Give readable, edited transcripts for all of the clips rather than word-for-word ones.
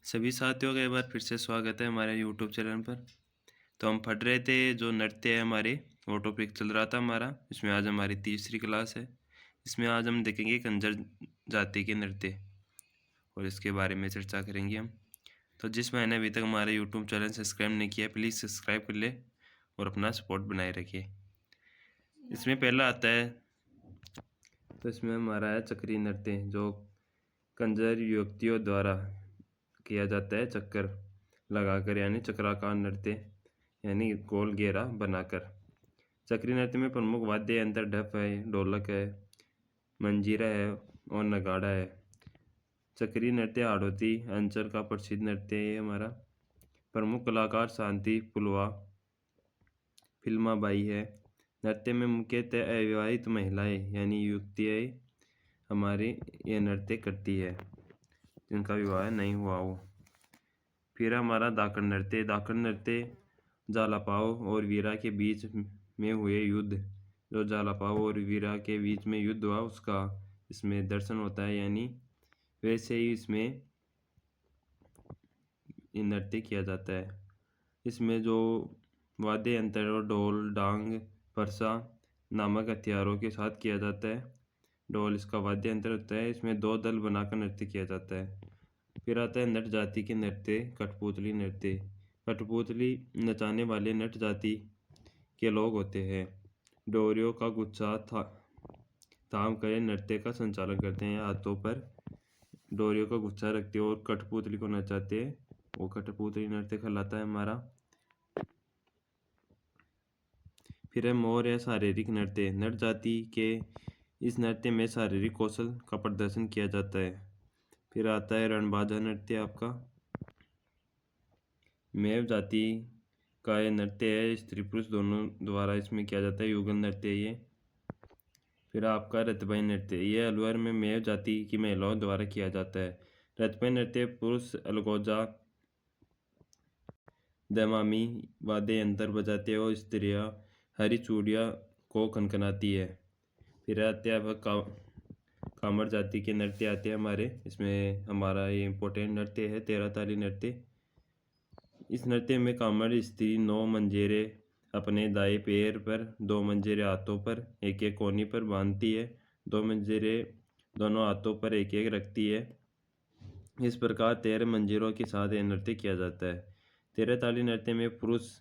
सभी साथियों का एक बार फिर से स्वागत है हमारे यूट्यूब चैनल पर। तो हम पढ़ रहे थे जो नृत्य है हमारे, वो टॉपिक चल रहा था हमारा। इसमें आज हमारी तीसरी क्लास है। इसमें आज हम देखेंगे कंजर जाति के नृत्य और इसके बारे में चर्चा करेंगे हम। तो जिस मैंने अभी तक हमारे यूट्यूब चैनल सब्सक्राइब नहीं किया, प्लीज़ सब्सक्राइब कर ले और अपना सपोर्ट बनाए रखिए। इसमें पहला आता है, तो इसमें हमारा है चक्री नृत्य, जो कंजर युवतियों द्वारा किया जाता है चक्कर लगाकर, यानी चक्राकार नृत्य, यानी गोल घेरा बनाकर। चक्री नृत्य में प्रमुख वाद्य यंत्र ढप है, ढोलक है, मंजीरा है और नगाड़ा है। चक्री नृत्य हाड़ौती अंचल का प्रसिद्ध नृत्य है हमारा। प्रमुख कलाकार शांति पुलवा, फिल्माबाई है। नृत्य में मुख्यतः अविवाहित महिलाएं यानी युवतियाँ हमारे ये नृत्य करती है, जिनका विवाह नहीं हुआ हो। फिर हमारा धाकड़ नृत्य। धाकड़ नृत्य जालापाव और वीरा के बीच में हुए युद्ध, जो जालापाव और वीरा के बीच में युद्ध हुआ उसका इसमें दर्शन होता है, यानी वैसे ही इसमें नृत्य किया जाता है। इसमें जो वाद्य यंत्र और ढोल डांग परसा नामक हथियारों के साथ किया जाता है। ढोल इसका वाद्य यंत्र होता है। इसमें दो दल बनाकर नृत्य किया जाता है। फिर आता है नट जाति के नृत्य, कठपुतली नृत्य। कठपुतली नचाने वाले नट जाति के लोग होते हैं। डोरियों का गुच्छा थाम कर नृत्य का संचालन करते हैं। हाथों पर डोरियों का गुच्छा रखते हैं और कठपुतली को नचाते हैं। वो कठपुतली नृत्य कहलाता है हमारा। फिर है मोर या शारीरिक नृत्य। नट जाति के इस नृत्य में शारीरिक कौशल का प्रदर्शन किया जाता है। फिर आता है रणबाजा नृत्य आपका। मेव जाति का यह नृत्य है, स्त्री पुरुष दोनों द्वारा इसमें किया जाता है, युगल नृत्य है ये। फिर आपका रतबाई नृत्य, ये अलवर में मेव जाति की महिलाओं द्वारा किया जाता है। रतबाई नृत्य पुरुष अलगोजा दमामी वाद्य यंत्र बजाते हैं और स्त्रियाँ हरी चूड़ियाँ को खनखनाती है। फिर आते हैं कामर जाति के नृत्य आते हैं हमारे। इसमें हमारा ये इम्पोर्टेंट नृत्य है तेरह ताली नृत्य। इस नृत्य में कामर स्त्री 9 मंजेरे अपने दाएं पैर पर, 2 मंजेरे हाथों पर, एक एक कोहनी पर बांधती है। 2 मंजेरे दोनों हाथों पर एक एक रखती है। इस प्रकार 13 मंजीरों के साथ यह नृत्य किया जाता है। 13 ताली नृत्य में पुरुष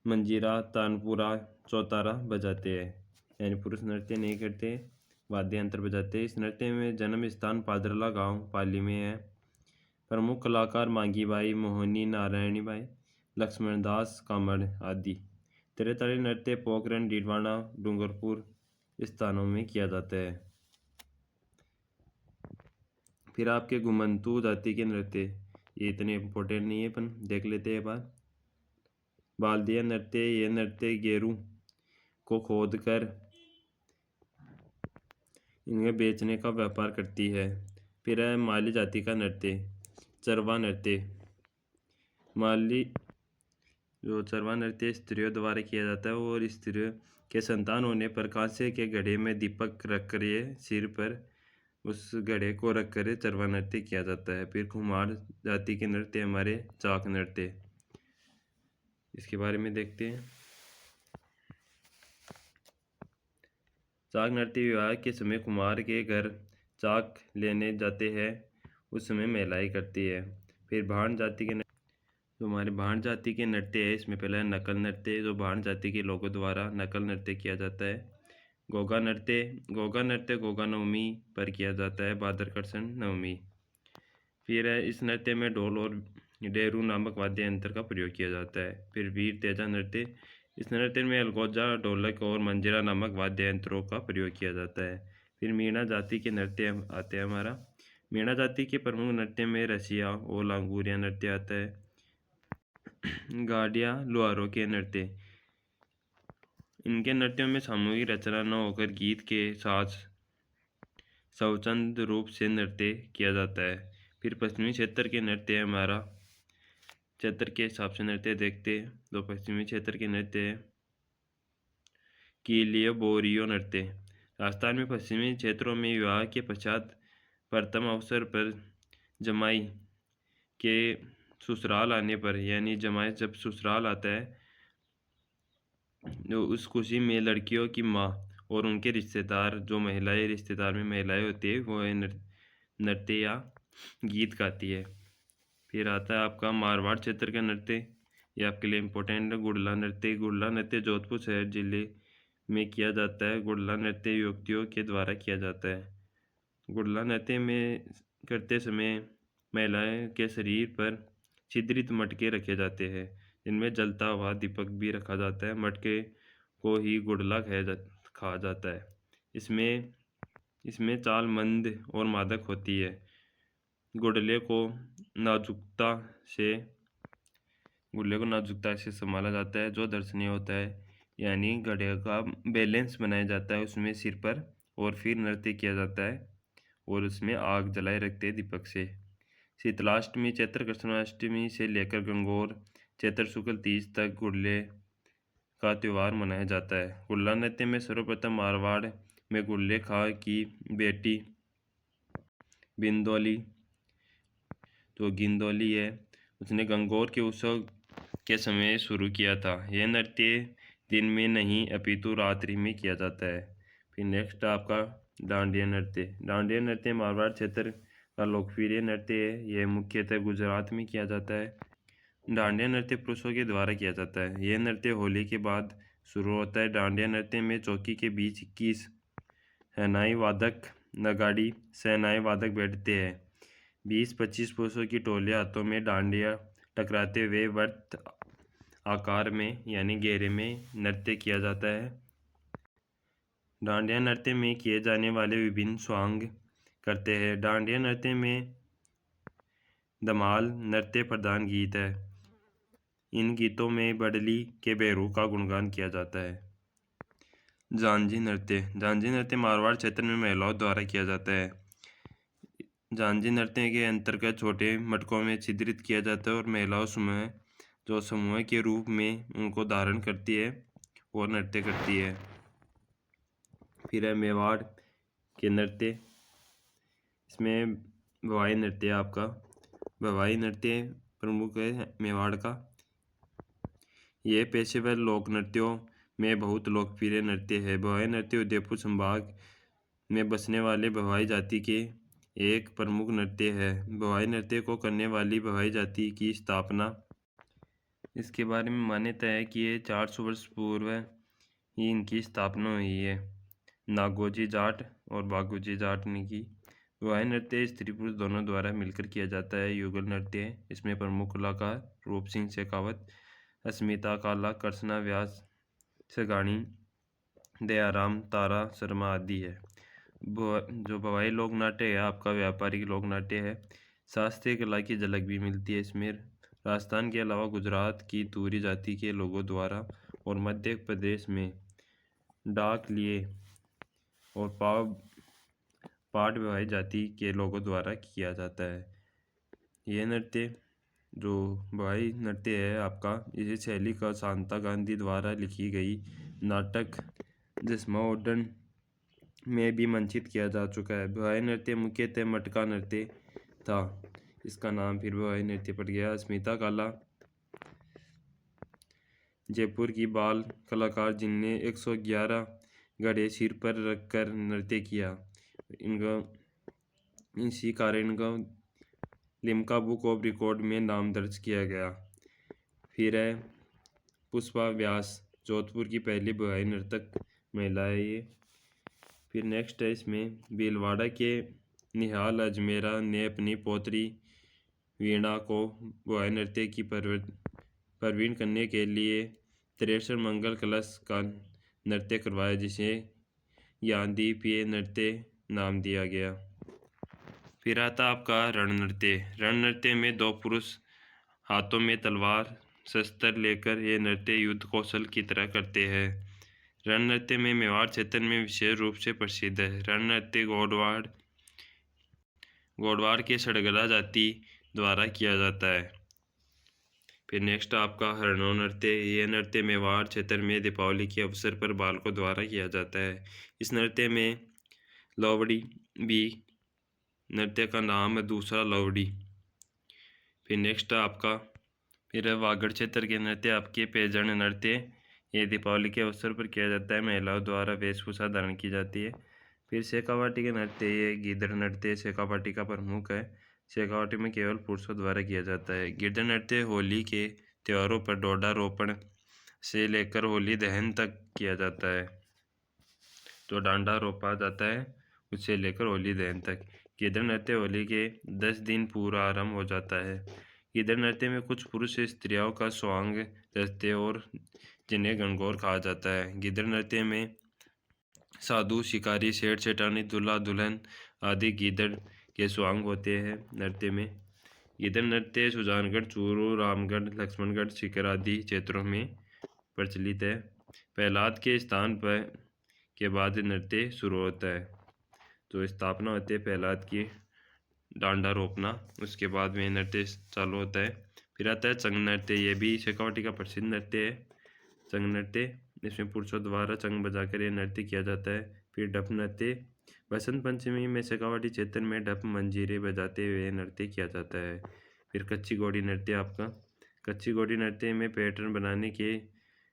मंजीरा तानपुरा चौतारा बजाते हैं, यानी पुरुष नृत्य नहीं करते, वाद्य यंत्र बजाते हैं। इस नृत्य में जन्म स्थान पादरला गांव पाली में है। प्रमुख कलाकार मांगी बाई, मोहनी नारायणी बाई, लक्ष्मण दास कामड़ आदि। त्रेताली नृत्य पोखरण डीडवाना डूंगरपुर स्थानों में किया जाता है। फिर आपके घुमंतू जाति के नृत्य, ये इतने इम्पोर्टेंट नहीं है पर देख लेते हैं बार। बाल्दिया नृत्य, ये नृत्य गेरू को खोद कर इन्हें बेचने का व्यापार करती है। फिर है माली जाति का नृत्य, चरवा नृत्य। माली जो चरवा नृत्य स्त्रियों द्वारा किया जाता है और स्त्रियों के संतान होने पर कांसे के घड़े में दीपक रख कर ये सिर पर उस घड़े को रख कर चरवा नृत्य किया जाता है। फिर कुम्हार जाति के नृत्य हमारे चाक नृत्य, इसके बारे में देखते हैं। चाक नृत्य विवाह के समय कुम्हार के घर चाक लेने जाते हैं, उस समय महिलाएं करती है। फिर भाण जाति के जो हमारे भाण जाति के नृत्य है, इसमें पहला है नकल नृत्य, जो भाण जाति के लोगों द्वारा नकल नृत्य किया जाता है। गोगा नृत्य, गोगा नृत्य गोगा नवमी पर किया जाता है, भाद्रकृष्ण नवमी। फिर है इस नृत्य में ढोल और डेरू नामक वाद्य यंत्र का प्रयोग किया जाता है। फिर वीर तेजा नृत्य, इस नृत्य में अलगोजा ढोलक और मंजीरा नामक वाद्य यंत्रों का प्रयोग किया जाता है। फिर मीणा जाति के नृत्य आते हैं हमारा। मीणा जाति के प्रमुख नृत्य में रसिया और लांगूरिया नृत्य आता है। गाडिया लुहारों के नृत्य, इनके नृत्यों में सामूहिक रचना न होकर गीत के साथ स्वच्छंद रूप से नृत्य किया जाता है। फिर पश्चिमी क्षेत्र के नृत्य है हमारा, क्षेत्र के हिसाब से नृत्य देखते हैं। तो पश्चिमी क्षेत्र के नृत्य है कीलियो बोरियो नृत्य। राजस्थान में पश्चिमी क्षेत्रों में विवाह के पश्चात प्रथम अवसर पर जमाई के ससुराल आने पर, यानी जमाई जब ससुराल आता है, जो उस खुशी में लड़कियों की माँ और उनके रिश्तेदार, जो महिलाएं रिश्तेदार में महिलाएं होती है, वो नृत्य या गीत गाती है। फिर आता है आपका मारवाड़ क्षेत्र का नृत्य। ये आपके लिए इम्पोर्टेंट है, गुड़ला नृत्य। गुड़ला नृत्य जोधपुर शहर जिले में किया जाता है। गुड़ला नृत्य युवतियों के द्वारा किया जाता है। गुड़ला नृत्य में करते समय महिलाएं के शरीर पर छिद्रित मटके रखे जाते हैं, जिनमें जलता हुआ दीपक भी रखा जाता है। मटके को ही गुड़ला कहा जाता है। इसमें इसमें चाल मंद और मादक होती है। गुड़ले को नाजुकता से गुड़ले को नाजुकता से संभाला जाता है, जो दर्शनीय होता है, यानी घड़े का बैलेंस बनाया जाता है उसमें सिर पर, और फिर नृत्य किया जाता है और उसमें आग जलाए रखते हैं दीपक से। शीतलाष्टमी चैत्र कृष्णाष्टमी से लेकर गंगौर चैत्र शुक्ल तीज तक गुड़ले का त्यौहार मनाया जाता है। गुड़ला नृत्य में सर्वप्रथम मारवाड़ में गुड़ले खां की बेटी बिंदौली, जो गिंदौली है, उसने गंगौर के उत्सव के समय शुरू किया था। यह नृत्य दिन में नहीं अपितु रात्रि में किया जाता है। फिर नेक्स्ट आपका डांडिया नृत्य। डांडिया नृत्य मारवाड़ क्षेत्र का लोकप्रिय नृत्य है। यह मुख्यतः गुजरात में किया जाता है। डांडिया नृत्य पुरुषों के द्वारा किया जाता है। यह नृत्य होली के बाद शुरू होता है। डांडिया नृत्य में चौकी के बीच 21 शहनाई वादक नगाड़ी शहनाई वादक बैठते हैं। 20-25 पुरुषों की टोलियां हाथों में डांडिया टकराते हुए वर्त आकार में, यानी घेरे में नृत्य किया जाता है। डांडिया नृत्य में किए जाने वाले विभिन्न स्वांग करते हैं। डांडिया नृत्य में धमाल नृत्य प्रधान गीत है। इन गीतों में बडली के बेरू का गुणगान किया जाता है। झांझी नृत्य। झांझी नृत्य मारवाड़ क्षेत्र में महिलाओं द्वारा किया जाता है। झांझी नृत्य के अंतर्गत छोटे मटकों में छिद्रित किया जाता है और महिलाओं समूह के रूप में उनको धारण करती है और नृत्य करती है। फिर है मेवाड़ के नृत्य। इसमें भवाई नृत्य आपका। भवाई नृत्य प्रमुख है मेवाड़ का। यह पेशेवर लोक नृत्यों में बहुत लोकप्रिय नृत्य है। भवाई नृत्य उदयपुर संभाग में बसने वाले भवाई जाति के एक प्रमुख नृत्य है। भवाई नृत्य को करने वाली भवाई जाति की स्थापना, इसके बारे में मान्यता है कि ये 400 वर्ष पूर्व ही इनकी स्थापना हुई है। नागोजी जाट और बागोजी जाट ने की। भवाई नृत्य स्त्री पुरुष दोनों द्वारा मिलकर किया जाता है। युगल नृत्य है। इसमें प्रमुख कलाकार रूप सिंह शेखावत, अस्मिता काला, कृष्णा व्यास, सगानी, दयाराम, तारा शर्मा आदि है। जो भवाई लोक नाट्य है आपका व्यापारिक लोक नाट्य है। शास्त्रीय कला की झलक भी मिलती है इसमें। राजस्थान के अलावा गुजरात की तूरी जाति के लोगों द्वारा और मध्य प्रदेश में डाक लिए और पाट भवाई जाति के लोगों द्वारा किया जाता है। यह नृत्य जो भवाई नृत्य है आपका, इस शैली का शांता गांधी द्वारा लिखी गई नाटक जिस्मा ओडन में भी मंचित किया जा चुका है। भवाई नृत्य मुख्यतः मटका नृत्य था। इसका नाम फिर भवाई नृत्य पड़ गया। अस्मिता काला जयपुर की बाल कलाकार जिनने 111 घड़े सिर पर रखकर नृत्य किया। इनका इसी कारण इनका लिम्का बुक ऑफ रिकॉर्ड में नाम दर्ज किया गया। फिर है पुष्पा व्यास, जोधपुर की पहली भवाई नर्तक महिला है ये। फिर नेक्स्ट है इसमें भीलवाड़ा के निहाल अजमेरा ने अपनी पोत्री वीणा को भवाई नृत्य की परवीन करने के लिए 63 मंगल कलश का नृत्य करवाया, जिसे ज्ञानदीप ये नृत्य नाम दिया गया। फिर आता आपका रण नृत्य। रण नृत्य में दो पुरुष हाथों में तलवार शस्त्र लेकर ये नृत्य युद्ध कौशल की तरह करते हैं। रण नृत्य में मेवाड़ क्षेत्र में विशेष रूप से प्रसिद्ध है। रण नृत्य गोडवाड़ के सड़गला जाति द्वारा किया जाता है। फिर नेक्स्ट आपका हरणों नृत्य। यह नृत्य मेवाड़ क्षेत्र में दीपावली के अवसर पर बालकों द्वारा किया जाता है। इस नृत्य में लोवड़ी भी नृत्य का नाम है, दूसरा लोवड़ी फिर नेक्स्ट आपका फिर वागड़ क्षेत्र के नृत्य आपके पेजण नृत्य, ये दीपावली के अवसर पर किया जाता है, महिलाओं द्वारा वेशभूषा धारण की जाती है। फिर शेखावाटी के नृत्य, ये गीदड़ नृत्य शेखावाटी का प्रमुख है। शेखावाटी में केवल पुरुषों द्वारा किया जाता है। गिरधर नृत्य होली के त्योहारों पर डोडारोपण से लेकर होली दहन तक किया जाता है। तो डांडा रोपा जाता है उससे लेकर होली दहन तक। गिरधर नृत्य होली के 10 दिन पूर्व आरंभ हो जाता है। गिरधर नृत्य में कुछ पुरुष स्त्रियों का स्वांग रचते और जिन्हें गणगौर कहा जाता है। गिरधर नृत्य में साधु, शिकारी, सेठ सेठानी, दूल्हा दुल्हन आदि गिरधर के स्वांग होते हैं। नृत्य में गिरधर नृत्य सुजानगढ़, चूरू, रामगढ़, लक्ष्मणगढ़, सीकर आदि क्षेत्रों में प्रचलित है। प्रहलाद के स्थान पर के बाद नृत्य शुरू होता है। तो स्थापना होती है प्रहलाद की, डांडा रोपना, उसके बाद में नृत्य चालू होता है। फिर आता है चंग नृत्य, ये भी शेखावाटी का प्रसिद्ध नृत्य है। चंग नृत्य, इसमें पुरुषों द्वारा चंग बजाकर यह नृत्य किया जाता है। फिर डप नृत्य, बसंत पंचमी में शेखावाटी क्षेत्र में डप मंजीरे बजाते हुए नृत्य किया जाता है। फिर कच्ची घोड़ी नृत्य आपका, कच्ची घोड़ी नृत्य में पैटर्न बनाने की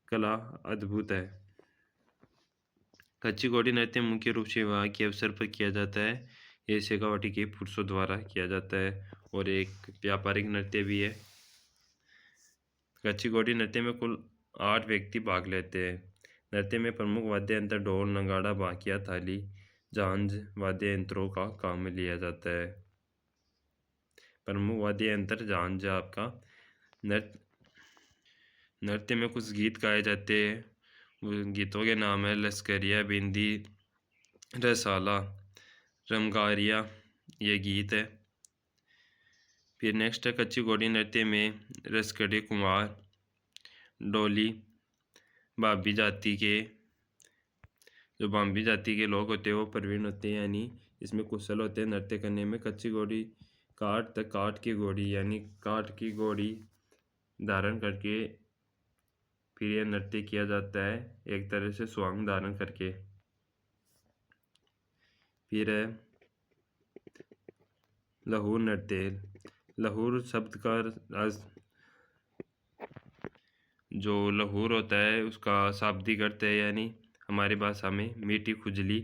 कला अद्भुत है। कच्ची घोड़ी नृत्य मुख्य रूप से विवाह के अवसर पर किया जाता है। ये शेखावाटी के पुरुषों द्वारा किया जाता है और एक व्यापारिक नृत्य भी है। कच्ची घोड़ी नृत्य में कुल 8 व्यक्ति भाग लेते हैं। नृत्य में प्रमुख वाद्य यंत्र ढोल, नगाड़ा, बाकिया, थाली, झांझ वाद्य यंत्रों का काम में लिया जाता है। प्रमुख वाद्य यंत्र झांझ आपका। नृत्य में कुछ गीत गाए जाते हैं, गीतों के नाम है लश्करिया, बिंदी, रसाला, रमगारिया, ये गीत है। फिर नेक्स्ट है कच्ची घोड़ी नृत्य में रसकड़े, कुमार, डोली, भाभी जाति के जो भाभी जाति के लोग होते हैं वो प्रवीण होते हैं, यानी इसमें कुशल होते हैं नृत्य करने में। कच्ची घोड़ी काठ की घोड़ी यानी काठ की घोड़ी धारण करके फिर यह नृत्य किया जाता है, एक तरह से स्वांग धारण करके। फिर है लहूर नृत्य। लहूर शब्द का जो लहूर होता है उसका शाब्दिक अर्थ है, यानी हमारी भाषा में मीठी खुजली।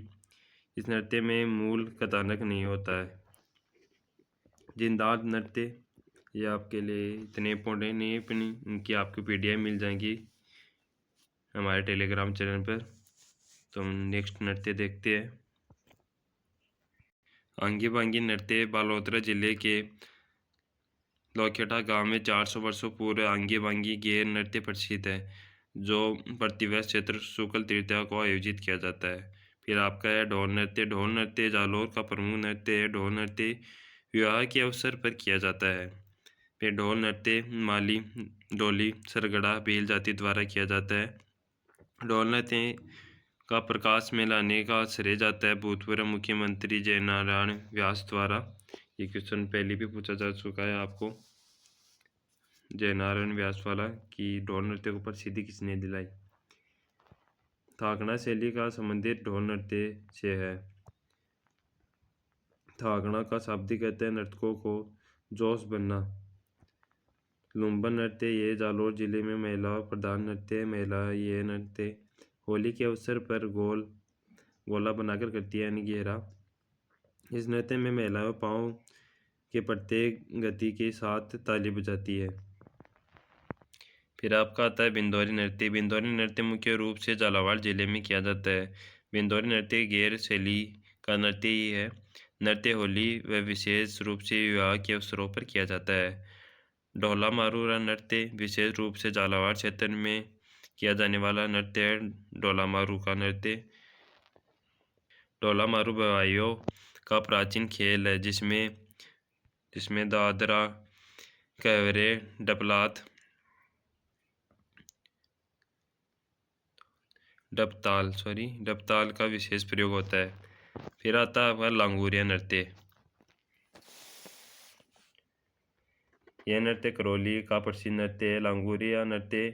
इस नृत्य में मूल कथानक नहीं होता है। जिंदाल नृत्य, ये आपके लिए इतने इम्पोर्टेंट नहीं है, अपनी इनकी आपको PDF मिल जाएंगी हमारे टेलीग्राम चैनल पर। तो हम नेक्स्ट नृत्य देखते हैं। आंगी बांगी नृत्य बालोतरा जिले के लोखेटा गांव में 400 वर्षों पूर्व आंगी बांगी गेर नृत्य प्रसिद्ध है, जो प्रतिवर्ष क्षेत्र शुक्ल तृतीया को आयोजित किया जाता है। फिर आपका है ढोल नृत्य। ढोल नृत्य जालौर का प्रमुख नृत्य है। ढोल नृत्य विवाह के अवसर पर किया जाता है। फिर ढोल नृत्य माली, डोली, सरगड़ा, भील जाति द्वारा किया जाता है। ढोल नृत्य का प्रकाश में लाने का श्रेय जाता है भूतपूर्व मुख्यमंत्री जयनारायण व्यास द्वारा। ये क्वेश्चन पहले भी पूछा जा चुका है आपको, जयनारायण व्यास वाला, कि ढोल नृत्य को प्रसिद्धि किसने दिलाई। थाकड़ा शैली का संबंधित ढोल नृत्य से है। थाकड़ा का शाब्दिक कहते हैं नर्तकों को जोश बनना। लुम्बन नृत्य, ये जालौर जिले में महिला प्रधान नृत्य है। महिला ये नृत्य होली के अवसर पर गोला बनाकर करती है, यानी घेरा। इस नृत्य में महिलाएं पाँव के प्रत्येक गति के साथ ताली बजाती है। फिर आपका आता है बिंदौरी नृत्य। बिंदौरी नृत्य मुख्य रूप से झालावाड़ जिले में किया जाता है। बिंदौरी नृत्य गैर शैली का नृत्य ही है। नृत्य होली व विशेष रूप से विवाह के अवसरों पर किया जाता है। ढोला मारूरा नृत्य विशेष रूप से झालावाड़ क्षेत्र में किया जाने वाला नृत्य है। ढोला मारू का नृत्य, ढोला मारू बवाइयों का प्राचीन खेल है, जिसमें दादरा, कहवरे, डपताल का विशेष प्रयोग होता है। फिर आता है लांगूरिया नृत्य। यह नृत्य करौली का प्रसिद्ध नृत्य है। लांगूरिया नृत्य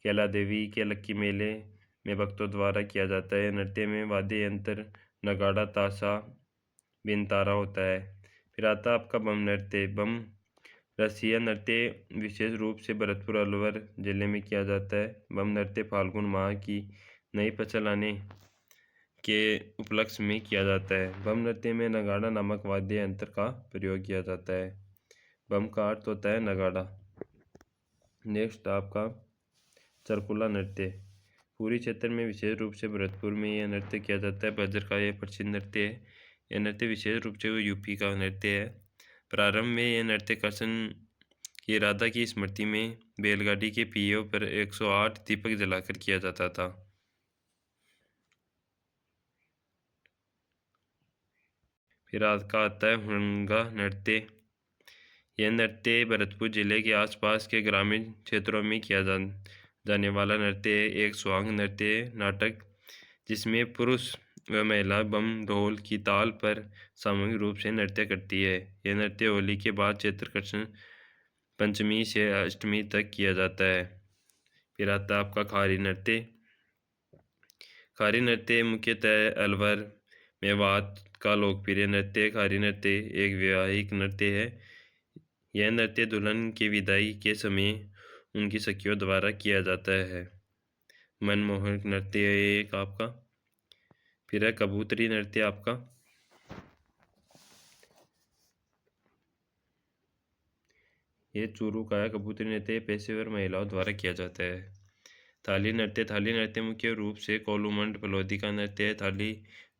कैला देवी के लक्की मेले में भक्तों द्वारा किया जाता है। नृत्य में वाद्य यंत्र नगाड़ा, ताशा, बिनतारा होता है। फिर आता है आपका बम नृत्य। बम रसिया नृत्य विशेष रूप से भरतपुर अलवर जिले में किया जाता है। बम नृत्य फाल्गुन माह की नई फसल आने के उपलक्ष्य में किया जाता है। बम नृत्य में नगाड़ा नामक वाद्य यंत्र का प्रयोग किया जाता है। बम का अर्थ होता है नगाड़ा। नेक्स्ट आपका चरकुला नृत्य। पूरी क्षेत्र में विशेष रूप से भरतपुर में यह नृत्य किया जाता है। बज्र का यह प्रसिद्ध नृत्य है। यह नृत्य विशेष रूप से यूपी का नृत्य है। प्रारंभ में यह नृत्य कृष्ण की राधा की स्मृति में बैलगाड़ी के पहियों पर 108 दीपक जलाकर किया जाता था। फिर का आता है हुड़ंगा नृत्य। यह नृत्य भरतपुर जिले के आसपास के ग्रामीण क्षेत्रों में किया जाने वाला नृत्य है। एक स्वांग नृत्य नाटक जिसमें पुरुष व महिला बम ढोल की ताल पर सामूहिक रूप से नृत्य करती है। यह नृत्य होली के बाद चैत्र कृष्ण पंचमी से अष्टमी तक किया जाता है। फिर आता है आपका खारी नृत्य। खारी नृत्य मुख्यतः अलवर मेवात का लोकप्रिय नृत्य। खारी नृत्य एक वैवाहिक नृत्य है। यह नृत्य दुल्हन के विदाई के समय उनकी सखियों द्वारा किया जाता है। मनमोहक नृत्य एक आपका। फिर है कबूतरी नृत्य आपका। ये चूरू का है। कबूतरी नृत्य पेशेवर महिलाओं द्वारा किया जाता है। थाली नृत्य। थाली नृत्य मुख्य रूप से कोलूमंड फलोदी का नृत्य है। थाली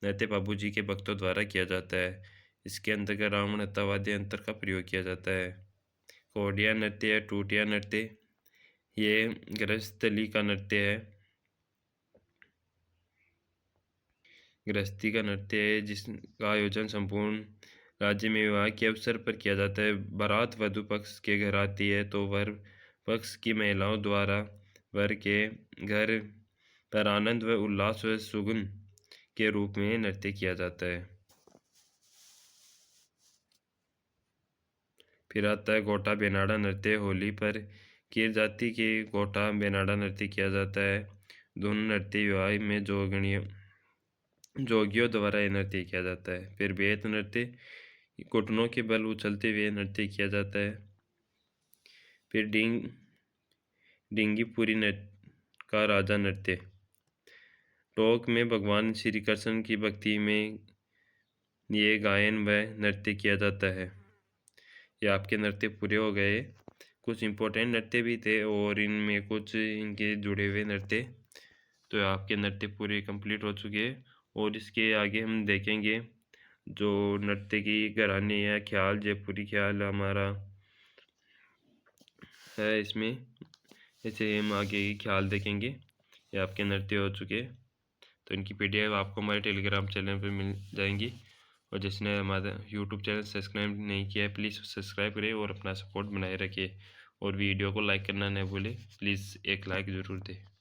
नृत्य बाबूजी के भक्तों द्वारा किया जाता है। इसके अंतर्गत रावण हत्ता वाद्य यंत्र का प्रयोग किया जाता है। कोडिया नृत्य या टूटिया नृत्य ये गृहस्थली का नृत्य है। गृहस्थी का नृत्य है जिसका आयोजन संपूर्ण राज्य में विवाह के अवसर पर किया जाता है। बारात वधु पक्ष के घर आती है तो वर पक्ष की महिलाओं द्वारा वर के घर पर आनंद व उल्लास व सुगुन के रूप में नृत्य किया जाता है। फिर आता है गोटा बेनाड़ा नृत्य। होली पर कीर जाति के गोटा बेनाड़ा नृत्य किया जाता है। दोनों नृत्य विवाह में जोगियों द्वारा यह नृत्य किया जाता है। फिर बेत नृत्य घुटनों के बल उछलते हुए नृत्य किया जाता है। फिर डिंगीपुरी नृत्य का राजा नृत्य। टोक में भगवान श्री कृष्ण की भक्ति में ये गायन व नृत्य किया जाता है। ये आपके नृत्य पूरे हो गए। कुछ इम्पोर्टेंट नृत्य भी थे और इनमें कुछ इनके जुड़े हुए नृत्य। तो आपके नृत्य पूरे कंप्लीट हो चुके हैं और इसके आगे हम देखेंगे जो नृत्य की घराने या ख्याल जयपुरी ख्याल हमारा है। इसमें ऐसे हम आगे की ख्याल देखेंगे। ये आपके नृत्य हो चुके हैं तो इनकी PDF आपको हमारे टेलीग्राम चैनल पर मिल जाएंगी। और जिसने हमारा यूट्यूब चैनल सब्सक्राइब नहीं किया है प्लीज़ सब्सक्राइब करें और अपना सपोर्ट बनाए रखिए और वीडियो को लाइक करना न भूलें। प्लीज़ एक लाइक ज़रूर दें।